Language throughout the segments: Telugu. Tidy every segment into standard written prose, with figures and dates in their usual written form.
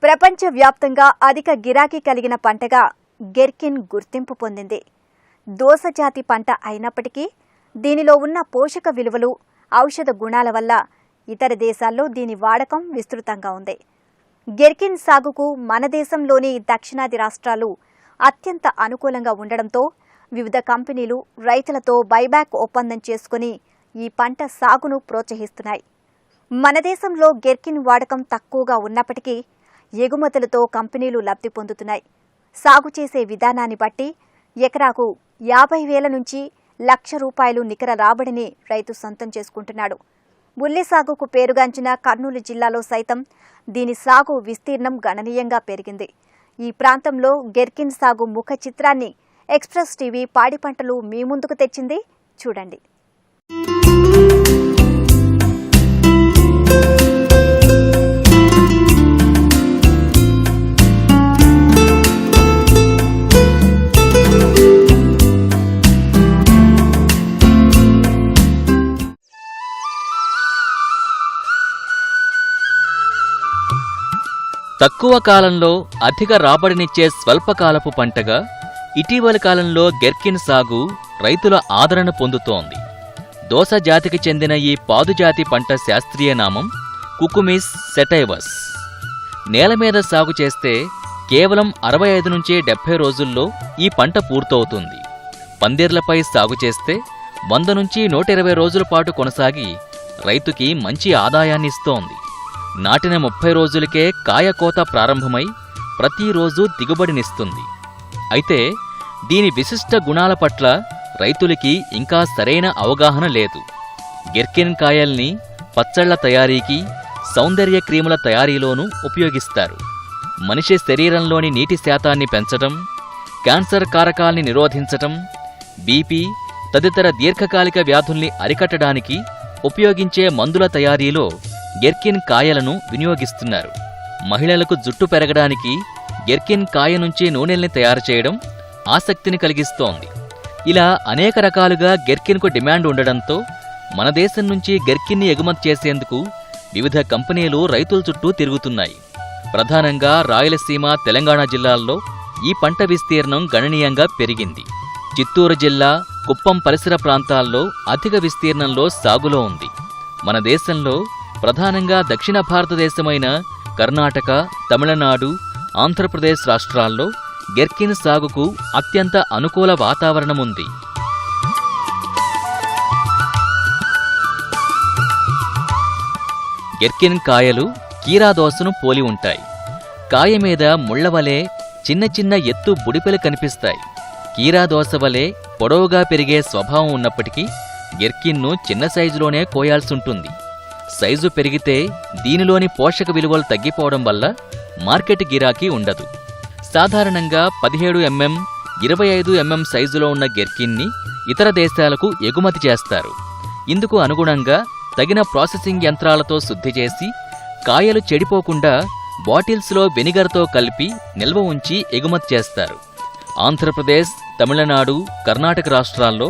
ప్రపంచవ్యాప్తంగా అధిక గిరాకీ కలిగిన పంటగా గెర్కిన్ గుర్తింపు పొందింది. దోస జాతి పంట అయినప్పటికీ దీనిలో ఉన్న పోషక విలువలు, ఔషధ గుణాల వల్ల ఇతర దేశాల్లో దీని వాడకం విస్తృతంగా ఉంది. గెర్కిన్ సాగుకు మన దేశంలోని దక్షిణాది రాష్ట్రాలు అత్యంత అనుకూలంగా ఉండడంతో వివిధ కంపెనీలు రైతులతో బైబ్యాక్ ఒప్పందం చేసుకుని ఈ పంట సాగును ప్రోత్సహిస్తున్నాయి. మన దేశంలో గెర్కిన్ వాడకం తక్కువగా ఉన్నప్పటికీ ఎగుమతులతో కంపెనీలు లబ్ధి పొందుతున్నాయి. సాగు చేసే విధానాన్ని బట్టి ఎకరాకు 50,000 నుంచి ₹1,00,000 నికర రాబడిని రైతు సొంతం చేసుకుంటున్నాడు. ఉల్లి సాగుకు పేరుగాంచిన కర్నూలు జిల్లాలో సైతం దీని సాగు విస్తీర్ణం గణనీయంగా పెరిగింది. ఈ ప్రాంతంలో గెర్కిన్ సాగు ముఖ చిత్రాన్ని ఎక్స్ప్రెస్ టీవీ పాడి పంటలు మీ ముందుకు తెచ్చింది, చూడండి. తక్కువ కాలంలో అధిక రాబడినిచ్చే స్వల్పకాలపు పంటగా ఇటీవలి కాలంలో గెర్కిన్ సాగు రైతుల ఆదరణ పొందుతోంది. దోస జాతికి చెందిన ఈ పాదుజాతి పంట శాస్త్రీయ నామం కుకుమిస్ సెటైవస్. నేల మీద సాగు చేస్తే కేవలం 65 నుంచి 70 రోజుల్లో ఈ పంట పూర్తవుతుంది. పందిర్లపై సాగు చేస్తే 100 నుంచి 120 రోజుల పాటు కొనసాగి రైతుకి మంచి ఆదాయాన్నిస్తోంది. నాటిన 30 రోజులకే కాయకోత ప్రారంభమై ప్రతిరోజు దిగుబడినిస్తుంది. అయితే దీని విశిష్ట గుణాల పట్ల రైతులకి ఇంకా సరైన అవగాహన లేదు. గెర్కిన్ కాయల్ని పచ్చళ్ల తయారీకి, సౌందర్య క్రీముల తయారీలోనూ ఉపయోగిస్తారు. మనిషి శరీరంలోని నీటి శాతాన్ని పెంచటం, క్యాన్సర్ కారకాల్ని నిరోధించటం, బీపీ తదితర దీర్ఘకాలిక వ్యాధుల్ని అరికట్టడానికి ఉపయోగించే మందుల తయారీలో గెర్కిన్ కాయలను వినియోగిస్తున్నారు. మహిళలకు జుట్టు పెరగడానికి గెర్కిన్ కాయ నుంచి నూనెల్ని తయారు చేయడం ఆసక్తిని కలిగిస్తోంది. ఇలా అనేక రకాలుగా గెర్కిన్కు డిమాండ్ ఉండడంతో మన దేశం నుంచి గెర్కిన్ని ఎగుమతి చేసేందుకు వివిధ కంపెనీలు రైతుల చుట్టూ తిరుగుతున్నాయి. ప్రధానంగా రాయలసీమ, తెలంగాణ జిల్లాల్లో ఈ పంట విస్తీర్ణం గణనీయంగా పెరిగింది. చిత్తూరు జిల్లా, కుప్పం పరిసర ప్రాంతాల్లో అధిక విస్తీర్ణంలో సాగులో ఉంది. మన దేశంలో ప్రధానంగా దక్షిణ భారతదేశమైన కర్ణాటక, తమిళనాడు, ఆంధ్రప్రదేశ్ రాష్ట్రాల్లో గెర్కిన్ సాగుకు అత్యంత అనుకూల వాతావరణముంది. గెర్కిన్ కాయలు కీరాదోసను పోలి ఉంటాయి. కాయ మీద ముళ్లవలే చిన్న చిన్న ఎత్తు బుడిపెలు కనిపిస్తాయి. కీరాదోస వలె పొడవుగా పెరిగే స్వభావం ఉన్నప్పటికీ గెర్కిన్ను చిన్న సైజులోనే కోయాల్సుంటుంది. సైజు పెరిగితే దీనిలోని పోషక విలువలు తగ్గిపోవడం వల్ల మార్కెట్ గిరాకీ ఉండదు. సాధారణంగా 17 mm, 25 mm సైజులో ఉన్న గెర్కిన్ని ఇతర దేశాలకు ఎగుమతి చేస్తారు. ఇందుకు అనుగుణంగా తగిన ప్రాసెసింగ్ యంత్రాలతో శుద్ధి చేసి కాయలు చెడిపోకుండా బాటిల్స్లో వెనిగర్తో కలిపి నిల్వ ఉంచి ఎగుమతి చేస్తారు. ఆంధ్రప్రదేశ్, తమిళనాడు, కర్ణాటక రాష్ట్రాల్లో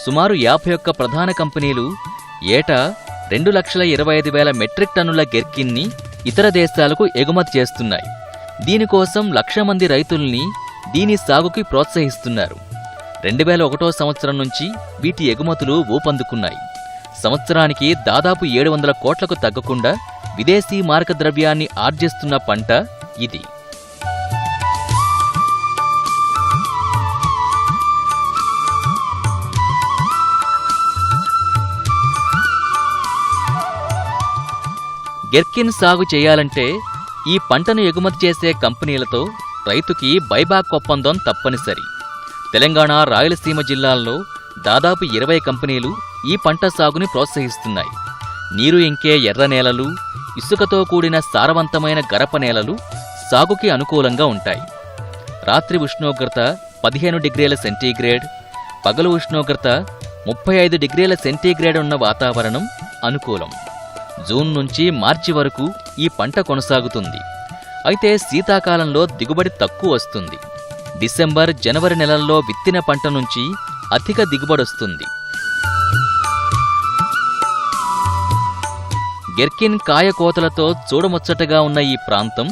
సుమారు 51 ప్రధాన కంపెనీలు ఏటా 2,25,000 మెట్రిక్ టన్నుల గెర్కిన్ని ఇతర దేశాలకు ఎగుమతి చేస్తున్నాయి. దీనికోసం 1,00,000 మంది రైతుల్ని దీని సాగుకి ప్రోత్సహిస్తున్నారు. 2001 సంవత్సరం నుంచి వీటి ఎగుమతులు ఊపందుకున్నాయి. సంవత్సరానికి దాదాపు 700 కోట్లకు తగ్గకుండా విదేశీ మార్గద్రవ్యాన్ని ఆర్జిస్తున్న పంట ఇది. గెర్కిన్ సాగు చేయాలంటే ఈ పంటను ఎగుమతి చేసే కంపెనీలతో రైతుకి బైబ్యాక్ ఒప్పందం తప్పనిసరి. తెలంగాణ, రాయలసీమ జిల్లాల్లో దాదాపు 20 కంపెనీలు ఈ పంట సాగుని ప్రోత్సహిస్తున్నాయి. నీరు ఇంకే ఎర్ర నేలలు, ఇసుకతో కూడిన సారవంతమైన గరప నేలలు సాగుకి అనుకూలంగా ఉంటాయి. రాత్రి ఉష్ణోగ్రత 15 డిగ్రీల సెంటీగ్రేడ్, పగలు ఉష్ణోగ్రత 35 డిగ్రీల సెంటీగ్రేడ్ ఉన్న వాతావరణం అనుకూలం. జూన్ నుంచి మార్చి వరకు ఈ పంట కొనసాగుతుంది. అయితే శీతాకాలంలో దిగుబడి తక్కువ వస్తుంది. డిసెంబర్, జనవరి నెలల్లో విత్తిన పంట నుంచి అధిక దిగుబడొస్తుంది. గెర్కిన్ కాయ కోతలతో చూడముచ్చటగా ఉన్న ఈ ప్రాంతం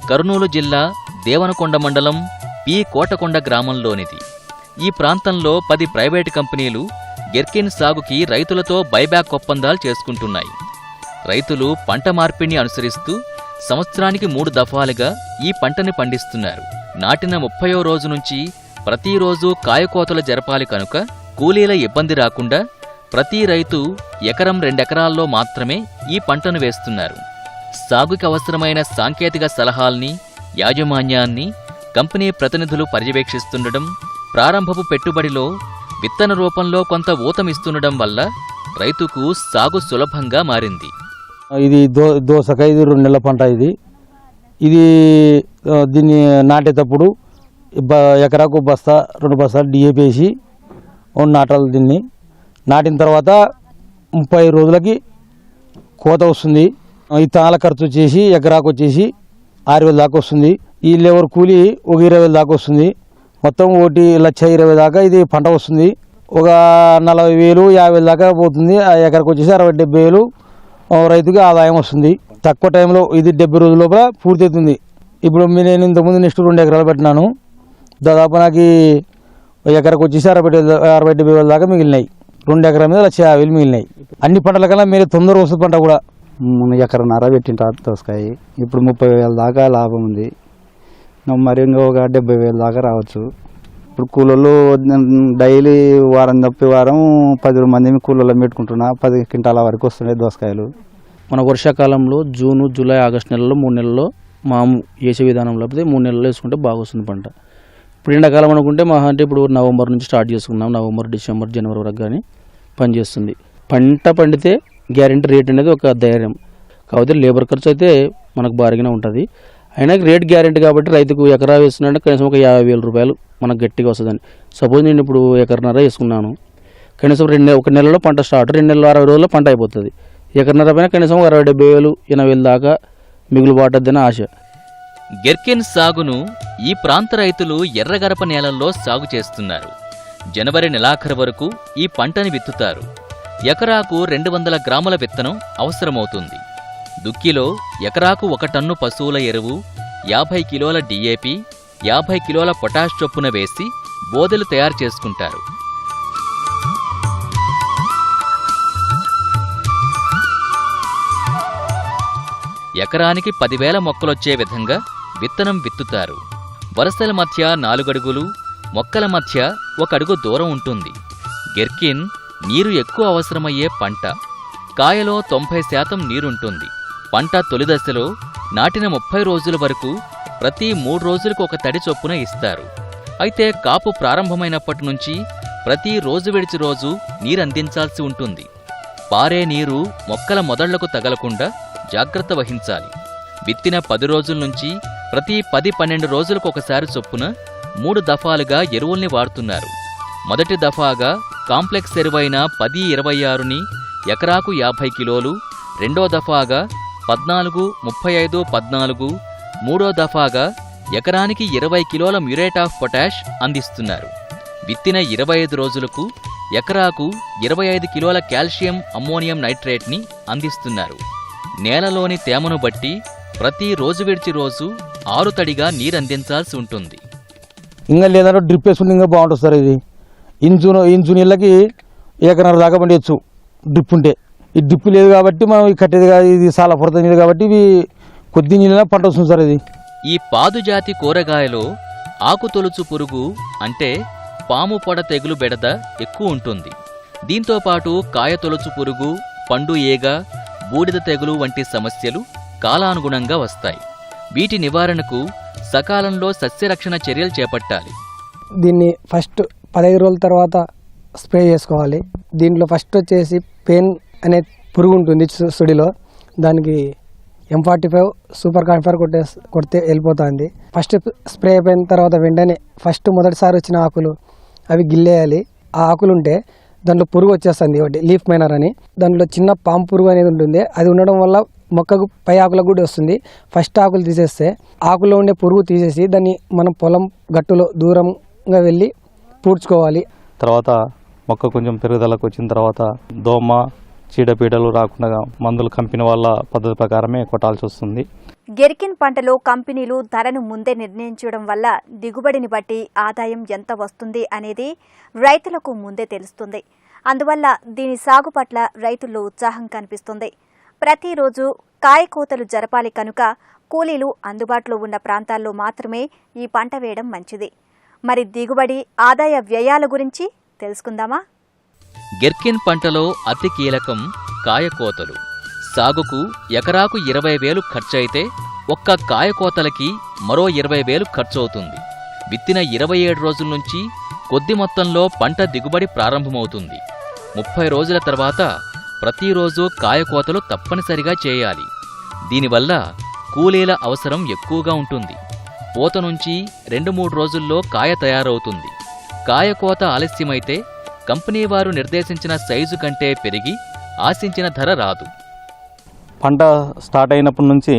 కర్నూలు జిల్లా దేవనకొండ మండలం పి కోటకొండ గ్రామంలోనిది. ఈ ప్రాంతంలో 10 ప్రైవేటు కంపెనీలు గెర్కిన్ సాగుకి రైతులతో బైబ్యాక్ ఒప్పందాలు చేసుకుంటున్నాయి. రైతులు పంట మార్పిడిని అనుసరిస్తూ సంవత్సరానికి 3 దఫాలుగా ఈ పంటని పండిస్తున్నారు. నాటిన 30వ రోజు నుంచి ప్రతిరోజు కాయకోతలు జరపాలి కనుక కూలీల ఇబ్బంది రాకుండా ప్రతి రైతు ఎకరం 2 ఎకరాల్లో మాత్రమే ఈ పంటను వేస్తున్నారు. సాగుకి అవసరమైన సాంకేతిక సలహాల్ని, యాజమాన్యాన్ని కంపెనీ ప్రతినిధులు పర్యవేక్షిస్తుండడం, ప్రారంభపు పెట్టుబడిలో విత్తన రూపంలో కొంత ఊతమిస్తుండడం వల్ల రైతుకు సాగు సులభంగా మారింది. ఇది దోసకాయ, ఇది 2 నెలల పంట. ఇది దీన్ని నాటేటప్పుడు ఎకరాకు బస్తా 2 బస్తాలు డిఏపి వేసి నాటాలి. దీన్ని నాటిన తర్వాత 30 రోజులకి కోత వస్తుంది. ఇత్తనాల ఖర్చు వచ్చేసి ఎకరాకు వచ్చేసి 6,000 దాకా వస్తుంది. ఈ లేబర్ కూలీ ఒక 20,000 దాకా వస్తుంది. మొత్తం 1,20,000 దాకా ఇది పంట వస్తుంది. ఒక 40,000, 50,000 దాకా పోతుంది. ఆ ఎకరకు వచ్చేసి 60-70,000 రైతుకి ఆదాయం వస్తుంది. తక్కువ టైంలో ఇది 70 రోజుల లోపల పూర్తి అవుతుంది. ఇప్పుడు నేను ఇంతకుముందు నెక్స్ట్ 2 ఎకరాలు పెట్టినాను. దాదాపు నాకు ఎకరకు వచ్చేసి 60-70,000 దాకా మిగిలినాయి. 2 ఎకరాల మీద 1,50,000 మిగిలినాయి. అన్ని పంటల కన్నా మీరు తొందర వస్తుంది పంట కూడా. 1 ఎకరన్నర పెట్టిన దోసకాయ ఇప్పుడు 30,000 దాకా లాభం ఉంది. మరి ఒక 70,000 దాకా రావచ్చు. ఇప్పుడు కూలీలు డైలీ వారం తప్పి వారం 10 మంది కూలీలు పెట్టుకుంటున్నా. 10 క్వింటాల వరకు వస్తున్నాయి దోసకాయలు. మన వర్షాకాలంలో జూను, జూలై, ఆగస్టు నెలలో 3 నెలల్లో వేసే విధానం లేకపోతే 3 నెలల్లో వేసుకుంటే బాగా వస్తుంది పంట. ఇప్పుడు ఎండాకాలం అనుకుంటే అంటే ఇప్పుడు నవంబర్ నుంచి స్టార్ట్ చేసుకున్నాం. నవంబర్, డిసెంబర్, జనవరి వరకు కానీ పనిచేస్తుంది. పంట పండితే గ్యారెంటీ రేట్ అనేది ఒక ధైర్యం. కాకపోతే లేబర్ ఖర్చు అయితే మనకు భారీగానే ఉంటుంది. అయినా రేట్ గ్యారెంటీ కాబట్టి రైతుకు ఎకరా వేస్తున్నాడంటే కనీసం ఒక 50,000 రూపాయలు మనకు గట్టిగా వస్తుందని. సపోజ్ నేను ఇప్పుడు ఎకరన్నర వేసుకున్నాను, కనీసం 1 నెలలో పంట స్టార్ట్, 2 నెలలు 60 రోజుల్లో పంట అయిపోతుంది. ఎకరన్నర పైన కనీసం 60-70,000, 80,000 దాకా మిగులు బాటద్దని ఆశ. గెర్కిన్ సాగును ఈ ప్రాంత రైతులు ఎర్రగరప నేలల్లో సాగు చేస్తున్నారు. జనవరి నెలాఖరు వరకు ఈ పంటని విత్తుతారు. ఎకరాకు 200 గ్రాముల విత్తనం అవసరమవుతుంది. దుక్కిలో ఎకరాకు 1 టన్ను పశువుల ఎరువు, 50 కిలోల డిఏపి, 50 కిలోల పొటాష్ చొప్పున వేసి బోదెలు తయారు చేసుకుంటారు. ఎకరానికి 10,000 మొక్కలొచ్చే విధంగా విత్తనం విత్తుతారు. వరుసల మధ్య 4 అడుగులు, మొక్కల మధ్య 1 అడుగు దూరం ఉంటుంది. గెర్కిన్ నీరు ఎక్కువ అవసరమయ్యే పంట. కాయలో 90% నీరుంటుంది. పంట తొలి దశలో నాటిన 30 రోజుల వరకు ప్రతి 3 రోజులకు 1 తడి చొప్పున ఇస్తారు. అయితే కాపు ప్రారంభమైనప్పటి నుంచి ప్రతి రోజు విడిచి రోజు నీరందించాల్సి ఉంటుంది. పారే నీరు మొక్కల మొదళ్లకు తగలకుండా జాగ్రత్త వహించాలి. విత్తిన 10 రోజుల నుంచి ప్రతి 10-12 రోజులకు ఒకసారి చొప్పున 3 దఫాలుగా ఎరువుల్ని వాడుతున్నారు. మొదటి దఫాగా కాంప్లెక్స్ ఎరువైన 10-26ని ఎకరాకు 50 కిలోలు, రెండో దఫాగా 14-35-14, మూడో దఫాగా ఎకరానికి 20 కిలోల మ్యూరేట్ ఆఫ్ పొటాష్ అందిస్తున్నారు. విత్తిన 25 రోజులకు ఎకరాకు 25 కిలోల కాల్షియం అమ్మోనియం నైట్రేట్ని అందిస్తున్నారు. నేలలోని తేమను బట్టి ప్రతి రోజు విడిచి రోజు 6 తడిగా నీరందించాల్సి ఉంటుంది. ఇంకా లేదంటే డ్రిప్ వేసుకుంటే ఇంకా బాగుంటుంది సార్. ఇది ఇంచు నీళ్ళకి 1 ఎకరం దాకా పండించచ్చు డ్రిప్ ఉంటే. ఈ డ్రిప్ లేదు కాబట్టి మనం కట్టేది కాదు, ఇది చాలా పొరత నీళ్ళు కాబట్టి ఇవి కొద్ది నీళ్ళ పంట వస్తుంది సార్. ఇది ఈ పాదుజాతి కూరగాయలో ఆకు తొలుచు పురుగు అంటే పాము పొడ తెగులు బెడద ఎక్కువ ఉంటుంది. దీంతోపాటు కాయ తొలుచు పురుగు, పండు ఏగ, బూడిద తెగులు వంటి సమస్యలు కాలానుగుణంగా వస్తాయి. వీటి నివారణకు సకాలంలో సస్యరక్షణ చర్యలు చేపట్టాలి. దీన్ని ఫస్ట్ 15 రోజుల తర్వాత స్ప్రే చేసుకోవాలి. దీంట్లో ఫస్ట్ వచ్చేసి పెయిన్ అనే పురుగు ఉంటుంది సుడిలో, దానికి M45 సూపర్ కాన్ఫర్ కొడితే వెళ్ళిపోతుంది. ఫస్ట్ స్ప్రే అయిపోయిన తర్వాత వెంటనే మొదటిసారి వచ్చిన ఆకులు అవి గిల్లేయాలి. ఆ ఆకులు ఉంటే దాంట్లో పురుగు వచ్చేస్తుంది, ఒకటి లీఫ్ మైనర్ అని. దాంట్లో చిన్న పాము పురుగు అనేది ఉంటుంది. అది ఉండడం వల్ల మొక్కకు పై ఆకులకు కూడా వస్తుంది. ఫస్ట్ ఆకులు తీసేస్తే ఆకులో ఉండే పురుగు తీసేసి దాన్ని మనం పొలం గట్టులో దూరంగా వెళ్ళి పూడ్చుకోవాలి. తర్వాత మొక్క కొంచెం పెరుగుదలకు వచ్చిన తర్వాత దోమ, చీడపీడలు రాకుండా మందులు కంపెనీ వాళ్ళ పద్ధతి ప్రకారమే కొట్టాల్సి వస్తుంది. గెర్కిన్ పంటలో కంపెనీలు ధరను ముందే నిర్ణయించడం వల్ల దిగుబడిని బట్టి ఆదాయం ఎంత వస్తుంది అనేది రైతులకు ముందే తెలుస్తుంది. అందువల్ల దీని సాగు పట్ల రైతుల్లో ఉత్సాహం కనిపిస్తుంది. ప్రతిరోజు కాయకోతలు జరపాలి కనుక కూలీలు అందుబాటులో ఉన్న ప్రాంతాల్లో మాత్రమే ఈ పంట వేయడం మంచిది. మరి దిగుబడి, ఆదాయ వ్యయాల గురించి తెలుసుకుందామా? గెర్కిన్ పంటలో అతి కీలకం కాయకోతలు. సాగుకు ఎకరాకు 20,000 ఖర్చయితే ఒక్క కాయకోతలకి మరో 20,000 ఖర్చవుతుంది. విత్తిన 27 రోజుల నుంచి కొద్ది మొత్తంలో పంట దిగుబడి ప్రారంభమవుతుంది. 30 రోజుల తర్వాత ప్రతిరోజు కాయకోతలు తప్పనిసరిగా చేయాలి. దీనివల్ల కూలీల అవసరం ఎక్కువగా ఉంటుంది. పూత నుంచి 2-3 రోజుల్లో కాయ తయారవుతుంది. కాయకోత ఆలస్యమైతే కంపెనీ వారు నిర్దేశించిన సైజు కంటే పెరిగి ఆశించిన ధర రాదు. పంట స్టార్ట్ అయినప్పటి నుంచి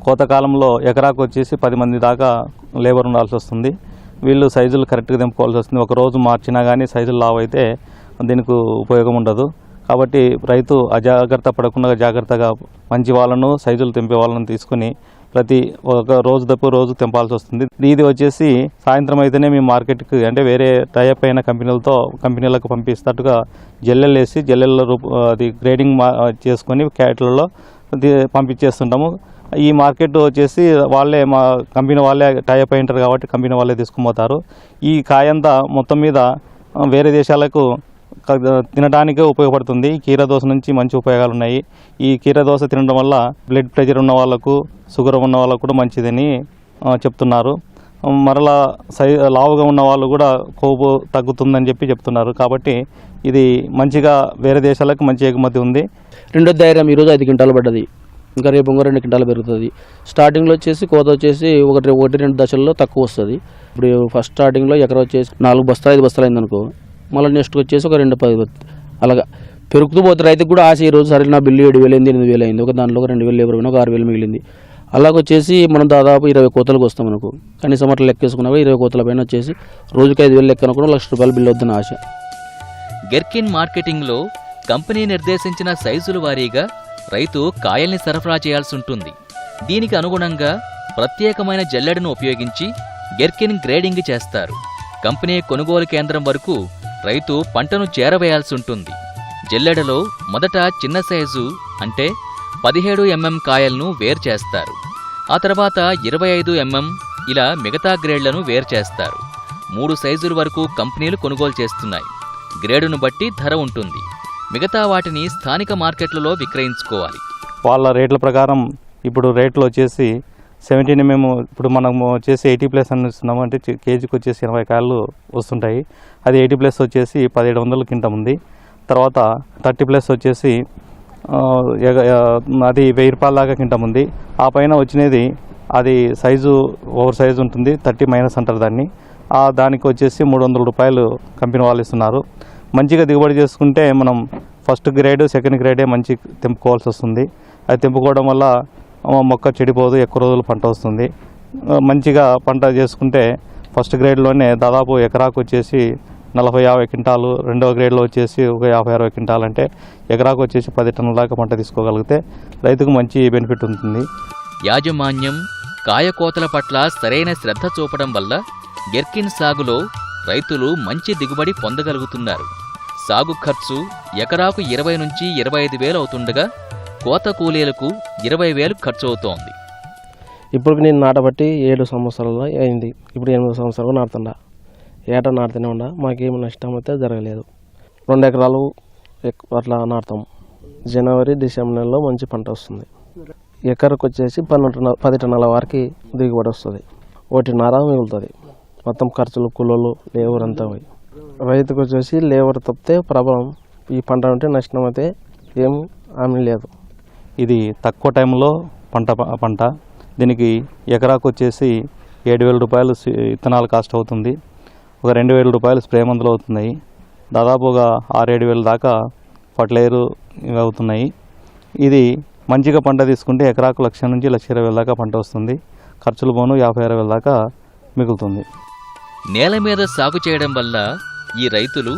కోతకాలంలో ఎకరాకు వచ్చేసి 10 మంది దాకా లేబర్ ఉండాల్సి వస్తుంది. వీళ్ళు సైజులు కరెక్ట్గా తెంపుకోవాల్సి వస్తుంది. ఒక రోజు మార్చినా కానీ సైజులు లావు అయితే దీనికి ఉపయోగం ఉండదు. కాబట్టి రైతు అజాగ్రత్త పడకుండా జాగ్రత్తగా మంచి వాళ్ళను, సైజులు తెంపే వాళ్ళను తీసుకుని ప్రతి ఒక రోజు తప్పు రోజు తెంపాల్సి వస్తుంది. ఇది వచ్చేసి సాయంత్రం అయితేనే మేము మార్కెట్కి అంటే వేరే టైప్ అయిన కంపెనీలకు పంపిస్తట్టుగా జల్లెలు వేసి జల్లెల్లో అది గ్రేడింగ్ చేసుకొని క్యాట్లలో పంపించేస్తుంటాము. ఈ మార్కెట్ వచ్చేసి వాళ్ళే మా కంపెనీ వాళ్ళే టైప్ అయి ఉంటారు కాబట్టి కంపెనీ వాళ్ళే తీసుకుపోతారు. ఈ కాయంతా మొత్తం మీద వేరే దేశాలకు తినడానికి ఉపయోగపడుతుంది. కీరదోస నుంచి మంచి ఉపయోగాలు ఉన్నాయి. ఈ కీరదోస తినడం వల్ల బ్లడ్ ప్రెషర్ ఉన్న వాళ్ళకు, షుగర్ ఉన్న వాళ్ళకు కూడా మంచిదని చెప్తున్నారు. మరలా లావుగా ఉన్న వాళ్ళు కూడా కొవ్వు తగ్గుతుందని చెప్తున్నారు. కాబట్టి ఇది మంచిగా వేరే దేశాలకు మంచి ఎగుమతి ఉంది. రెండో ధైర్యం ఈరోజు 5 క్వింటాలు పడ్డది. ఇంకా రేపు ఇంకో 2 క్వింటాలు పెరుగుతుంది. స్టార్టింగ్లో వచ్చేసి కోత వచ్చేసి 1-2 దశల్లో తక్కువ వస్తుంది. ఇప్పుడు ఫస్ట్ స్టార్టింగ్లో ఎకరా వచ్చేసి 4 బస్తాలు 5 బస్తాలు అయిందనుకో, మళ్ళీ నెక్స్ట్ వచ్చేసి ఒక 2-10 అలాగా పెరుగుతూ పోతే రైతుకు కూడా ఆశ. ఈరోజు సరే నా బిల్లు 7,000 అయింది, 8,000 అయింది, ఒక దాంట్లో ఒక 2,000 లేబర్ పోయినా ఒక 6,000 మిగిలింది. అలాగొచ్చేసి మనం దాదాపు 20 కోతలకు వస్తాం. మనకు కనీసం అట్లా లెక్కేసుకున్నా 20 కోతల పైన వచ్చేసి రోజుకి 5,000 లెక్క అనుకున్నా ₹1,00,000 బిల్లు వద్దని ఆశ. గెర్కిన్ మార్కెటింగ్లో కంపెనీ నిర్దేశించిన సైజుల వారీగా రైతు కాయల్ని సరఫరా చేయాల్సి ఉంటుంది. దీనికి అనుగుణంగా ప్రత్యేకమైన జల్లెడను ఉపయోగించి గెర్కిన్ గ్రేడింగ్ చేస్తారు. కంపెనీ కొనుగోలు కేంద్రం వరకు రైతు పంటను చేరవేయాల్సి ఉంటుంది. జల్లెడలో మొదట చిన్న సైజు అంటే 17 mm కాయలను వేరు చేస్తారు. ఆ తర్వాత 25 mm ఇలా మిగతా గ్రేడ్లను వేరు చేస్తారు. 3 సైజుల వరకు కంపెనీలు కొనుగోలు చేస్తున్నాయి. గ్రేడును బట్టి ధర ఉంటుంది. మిగతా వాటిని స్థానిక మార్కెట్లలో విక్రయించుకోవాలి. వాళ్ళ రేట్ల ప్రకారం ఇప్పుడు రేట్లు వచ్చేసి 17 mm ఇప్పుడు మనము వచ్చేసి 80+ అని ఇస్తున్నాము. అంటే కేజీకి వచ్చేసి 80 కాయలు వస్తుంటాయి. అది 80+ వచ్చేసి 1700 కింద ఉంది. తర్వాత 30+ వచ్చేసి అది ₹1000 దాకా కింద ఉంది. ఆ పైన వచ్చినది అది సైజు ఓవర్ సైజు ఉంటుంది, 30- అంటారు దాన్ని. దానికి వచ్చేసి ₹300 కంపెనీ వాళ్ళు ఇస్తున్నారు. మంచిగా దిగుబడి చేసుకుంటే మనం ఫస్ట్ గ్రేడ్, సెకండ్ గ్రేడే మంచి తెంపుకోవాల్సి వస్తుంది. అది తెంపుకోవడం వల్ల మొక్క చెడిపోదు, ఎక్కువ రోజులు పంట వస్తుంది. మంచిగా పంట చేసుకుంటే ఫస్ట్ గ్రేడ్లోనే దాదాపు ఎకరాకు వచ్చేసి 40-50 క్వింటాలు, రెండవ గ్రేడ్లో వచ్చేసి ఒక 50-60 క్వింటాలు, అంటే ఎకరాకు వచ్చేసి 10 టన్నుల దాకా పంట తీసుకోగలిగితే రైతుకు మంచి బెనిఫిట్ ఉంటుంది. యాజమాన్యం కాయకోతల పట్ల సరైన శ్రద్ధ చూపడం వల్ల గెర్కిన్ సాగులో రైతులు మంచి దిగుబడి పొందగలుగుతున్నారు. సాగు ఖర్చు ఎకరాకు 20 నుంచి 25,000 అవుతుండగా కోత కూలీలకు 20,000 ఖర్చు అవుతోంది. ఇప్పుడు నేను నాటబట్టి 7 సంవత్సరాలు అయింది. ఇప్పుడు 8 సంవత్సరాలు నాటుతుండా. ఏటా నాటుతూనే ఉండా. మాకేం నష్టం అయితే జరగలేదు. 2 ఎకరాలు అట్లా నాటుతాం. జనవరి, డిసెంబర్ నెలలో మంచి పంట వస్తుంది. ఎకరకు వచ్చేసి 10 టన్నుల వరకు దిగుబడి వస్తుంది. 1.5 మిగులుతుంది. మొత్తం ఖర్చులు, కూలీలు, లేబర్ అంతా పోయి. రైతుకు వచ్చేసి లేబర్ తప్పితే ప్రాబ్లం. ఈ పంట ఉంటే నష్టం అయితే ఏం హామీ లేదు. ఇది తక్కువ టైంలో పంట. దీనికి ఎకరాకు వచ్చేసి ₹7,000 విత్తనాలు కాస్ట్ అవుతుంది. ఒక ₹2,000 స్ప్రే మందులు అవుతున్నాయి. దాదాపు ఒక 6-7 దాకా ఫర్టిలైజర్ ఇవి అవుతున్నాయి. ఇది మంచిగా పంట తీసుకుంటే ఎకరాకు 1,00,000 నుంచి 1,20,000 దాకా పంట వస్తుంది. ఖర్చులు పోను 50-60 వేల దాకా మిగులుతుంది. నేల మీద సాగు చేయడం వల్ల ఈ రైతులు